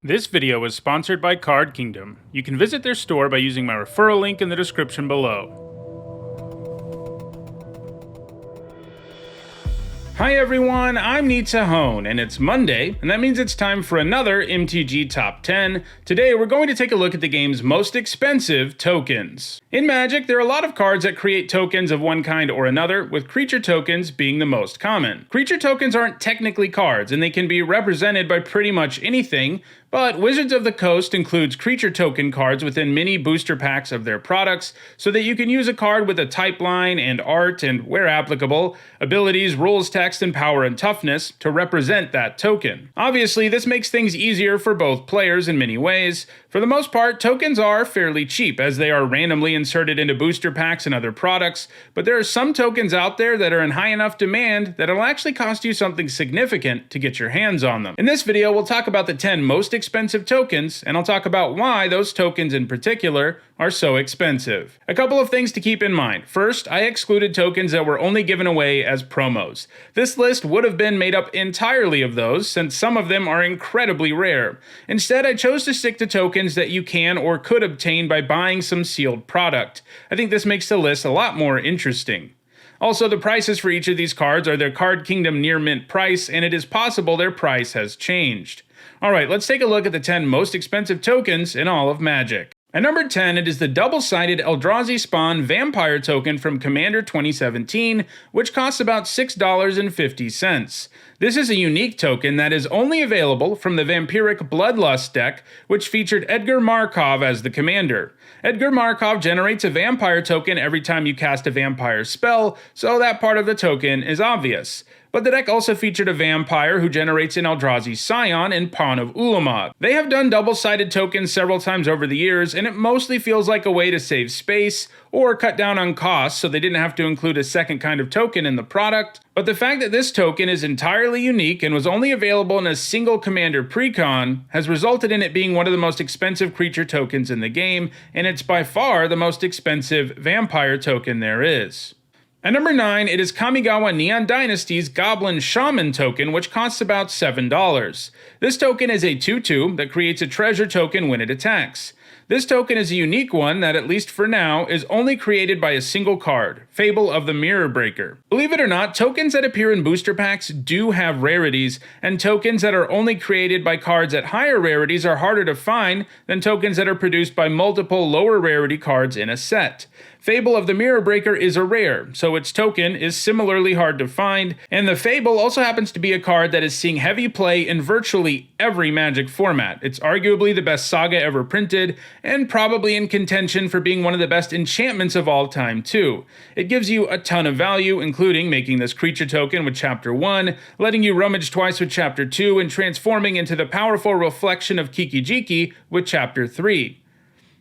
This video is sponsored by Card Kingdom. You can visit their store by using my referral link in the description below. Hi everyone, I'm Nitsa, and it's Monday, and that means it's time for another MTG Top 10. Today we're going to take a look at the game's most expensive tokens. In Magic, there are a lot of cards that create tokens of one kind or another, with creature tokens being the most common. Creature tokens aren't technically cards, and they can be represented by pretty much anything, but Wizards of the Coast includes creature token cards within mini booster packs of their products, so that you can use a card with a type line and art and, where applicable, abilities, rules, text, and power and toughness to represent that token. Obviously, this makes things easier for both players in many ways. For the most part, tokens are fairly cheap, as they are randomly inserted into booster packs and other products, but there are some tokens out there that are in high enough demand that it'll actually cost you something significant to get your hands on them. In this video, we'll talk about the 10 most expensive tokens, and I'll talk about why those tokens in particular are so expensive. A couple of things to keep in mind. First, I excluded tokens that were only given away as promos. This list would have been made up entirely of those, since some of them are incredibly rare. Instead, I chose to stick to tokens that you can or could obtain by buying some sealed product. I think this makes the list a lot more interesting. Also, the prices for each of these cards are their Card Kingdom near mint price, and it is possible their price has changed. Alright, let's take a look at the 10 most expensive tokens in all of Magic. At number 10, it is the double-sided Eldrazi Spawn Vampire Token from Commander 2017, which costs about $6.50. This is a unique token that is only available from the Vampiric Bloodlust deck, which featured Edgar Markov as the commander. Edgar Markov generates a vampire token every time you cast a vampire spell, so that part of the token is obvious. But the deck also featured a vampire who generates an Eldrazi Scion in Pawn of Ulamog. They have done double-sided tokens several times over the years, and it mostly feels like a way to save space or cut down on costs so they didn't have to include a second kind of token in the product. But the fact that this token is entirely unique and was only available in a single Commander precon has resulted in it being one of the most expensive creature tokens in the game, and it's by far the most expensive vampire token there is. At number 9, it is Kamigawa Neon Dynasty's Goblin Shaman token, which costs about $7. This token is a 2/2 that creates a treasure token when it attacks. This token is a unique one that, at least for now, is only created by a single card, Fable of the Mirror Breaker. Believe it or not, tokens that appear in booster packs do have rarities, and tokens that are only created by cards at higher rarities are harder to find than tokens that are produced by multiple lower rarity cards in a set. Fable of the Mirror Breaker is a rare, so its token is similarly hard to find, and the Fable also happens to be a card that is seeing heavy play in virtually every Magic format. It's arguably the best saga ever printed, and probably in contention for being one of the best enchantments of all time too. It gives you a ton of value, including making this creature token with Chapter 1, letting you rummage twice with Chapter 2, and transforming into the powerful reflection of Kiki-Jiki with Chapter 3.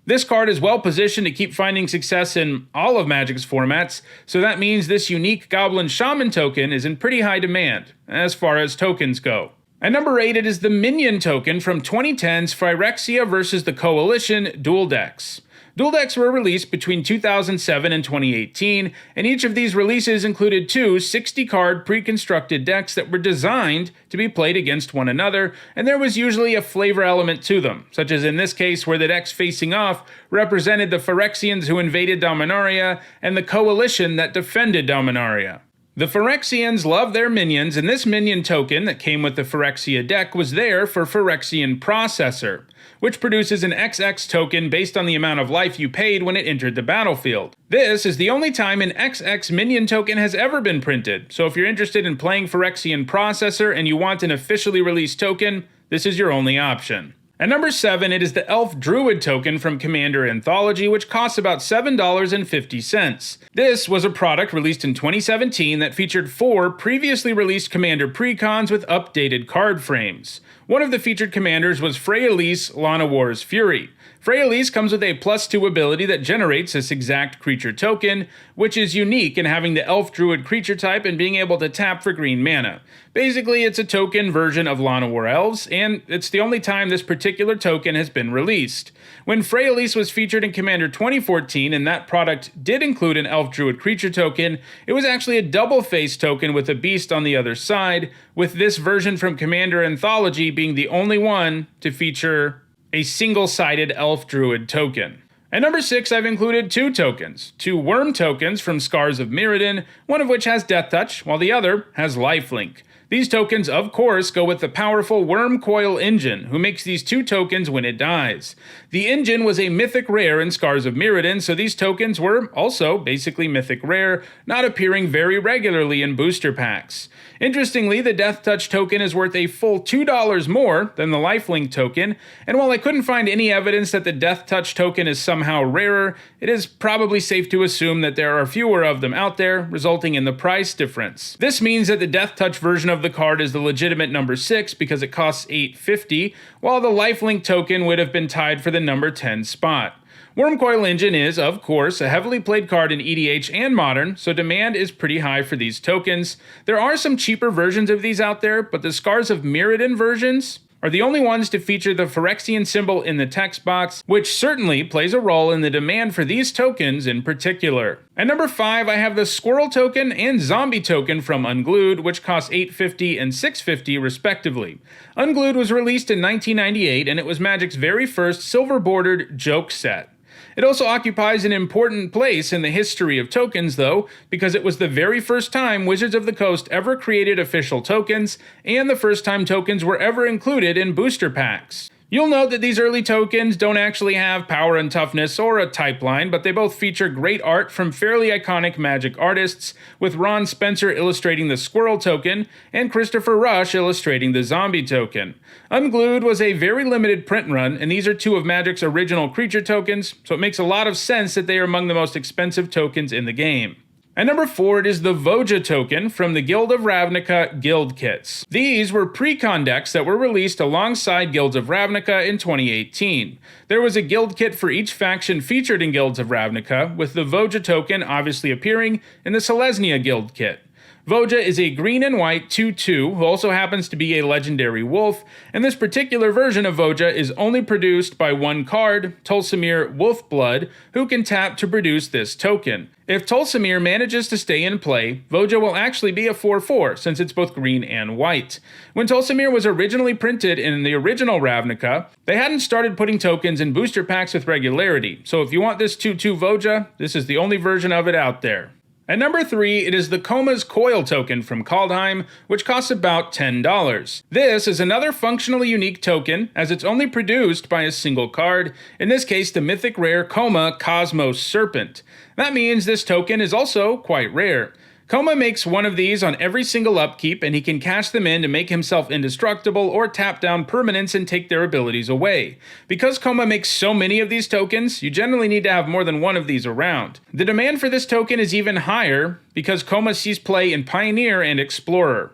This card is well positioned to keep finding success in all of Magic's formats, so that means this unique Goblin Shaman token is in pretty high demand, as far as tokens go. At number 8, it is the Minion Token from 2010's Phyrexia vs. the Coalition Dual Decks. Dual decks were released between 2007 and 2018, and each of these releases included two 60-card pre-constructed decks that were designed to be played against one another, and there was usually a flavor element to them, such as in this case where the decks facing off represented the Phyrexians who invaded Dominaria and the Coalition that defended Dominaria. The Phyrexians love their minions, and this minion token that came with the Phyrexia deck was there for Phyrexian Processor, which produces an XX token based on the amount of life you paid when it entered the battlefield. This is the only time an XX minion token has ever been printed, so if you're interested in playing Phyrexian Processor and you want an officially released token, this is your only option. At number 7, it is the Elf Druid Token from Commander Anthology, which costs about $7.50. This was a product released in 2017 that featured 4 previously released Commander precons with updated card frames. One of the featured commanders was Freyalise, Llanowar's Fury. Freyalise comes with a +2 ability that generates this exact creature token, which is unique in having the Elf Druid creature type and being able to tap for green mana. Basically, it's a token version of Llanowar Elves, and it's the only time this particular token has been released. When Freyalise was featured in Commander 2014, and that product did include an Elf Druid creature token, it was actually a double-face token with a beast on the other side, with this version from Commander Anthology being the only one to feature a single-sided Elf Druid token. At number 6, I've included 2 tokens. 2 Worm tokens from Scars of Mirrodin, one of which has Death Touch, while the other has Lifelink. These tokens, of course, go with the powerful Worm Coil engine, who makes these 2 tokens when it dies. The engine was a mythic rare in Scars of Mirrodin, so these tokens were also basically mythic rare, not appearing very regularly in booster packs. Interestingly, the Death Touch token is worth a full $2 more than the Lifelink token, and while I couldn't find any evidence that the Death Touch token is somehow rarer, it is probably safe to assume that there are fewer of them out there, resulting in the price difference. This means that the Death Touch version of the card is the legitimate number 6 because it costs $8.50, while the Lifelink token would have been tied for the number 10 spot. Worm Coil Engine is, of course, a heavily played card in EDH and Modern, so demand is pretty high for these tokens. There are some cheaper versions of these out there, but the Scars of Mirrodin versions are the only ones to feature the Phyrexian symbol in the text box, which certainly plays a role in the demand for these tokens in particular. At number 5, I have the Squirrel Token and Zombie Token from Unglued, which cost $8.50 and $6.50 respectively. Unglued was released in 1998, and it was Magic's very first silver-bordered joke set. It also occupies an important place in the history of tokens, though, because it was the very first time Wizards of the Coast ever created official tokens, and the first time tokens were ever included in booster packs. You'll note that these early tokens don't actually have power and toughness or a type line, but they both feature great art from fairly iconic Magic artists, with Ron Spencer illustrating the Squirrel Token and Christopher Rush illustrating the Zombie Token. Unglued was a very limited print run, and these are 2 of Magic's original creature tokens, so it makes a lot of sense that they are among the most expensive tokens in the game. At number 4, it is the Voja Token from the Guild of Ravnica Guild Kits. These were pre-con decks that were released alongside Guilds of Ravnica in 2018. There was a guild kit for each faction featured in Guilds of Ravnica, with the Voja Token obviously appearing in the Selesnya Guild kit. Voja is a green and white 2/2 who also happens to be a legendary wolf, and this particular version of Voja is only produced by one card, Tolsimir Wolfblood, who can tap to produce this token. If Tolsimir manages to stay in play, Voja will actually be a 4/4, since it's both green and white. When Tolsimir was originally printed in the original Ravnica, they hadn't started putting tokens in booster packs with regularity, so if you want this 2/2 Voja, this is the only version of it out there. At number 3, it is the Comas Coil token from Kaldheim, which costs about $10. This is another functionally unique token, as it's only produced by a single card, in this case the mythic rare Coma Cosmos Serpent. That means this token is also quite rare. Coma makes one of these on every single upkeep, and he can cash them in to make himself indestructible or tap down permanents and take their abilities away. Because Coma makes so many of these tokens, you generally need to have more than one of these around. The demand for this token is even higher because Coma sees play in Pioneer and Explorer.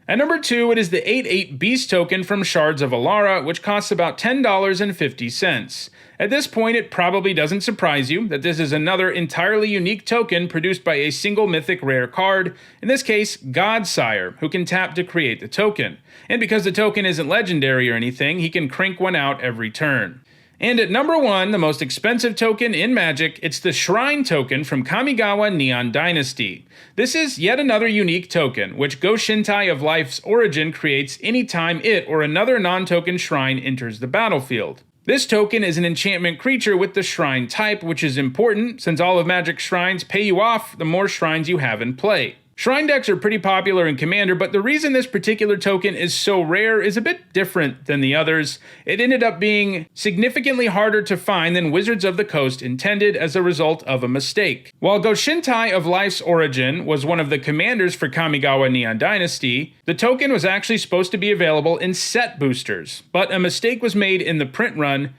At number 2, it is the 8/8 Beast token from Shards of Alara, which costs about $10.50. At this point, it probably doesn't surprise you that this is another entirely unique token produced by a single mythic rare card, in this case, Godsire, who can tap to create the token. And because the token isn't legendary or anything, he can crank one out every turn. And at number 1, the most expensive token in Magic, it's the Shrine token from Kamigawa Neon Dynasty. This is yet another unique token, which Go Shintai of Life's Origin creates anytime it or another non-token shrine enters the battlefield. This token is an enchantment creature with the Shrine type, which is important since all of Magic's shrines pay you off the more shrines you have in play. Shrine decks are pretty popular in Commander, but the reason this particular token is so rare is a bit different than the others. It ended up being significantly harder to find than Wizards of the Coast intended as a result of a mistake. While Go Shintai of Life's Origin was one of the commanders for Kamigawa Neon Dynasty, the token was actually supposed to be available in set boosters, but a mistake was made in the print run,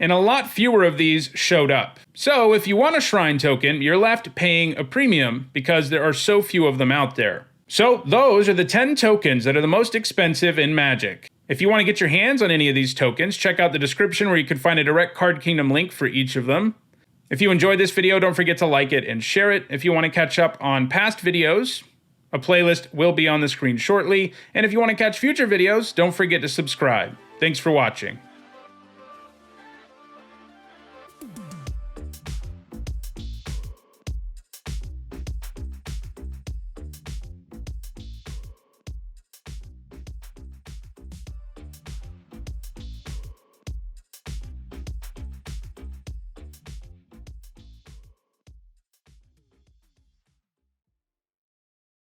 and a lot fewer of these showed up. So if you want a Shrine token, you're left paying a premium because there are so few of them out there. So those are the 10 tokens that are the most expensive in Magic. If you want to get your hands on any of these tokens, check out the description where you can find a direct Card Kingdom link for each of them. If you enjoyed this video, don't forget to like it and share it. If you want to catch up on past videos, a playlist will be on the screen shortly. And if you want to catch future videos, don't forget to subscribe. Thanks for watching.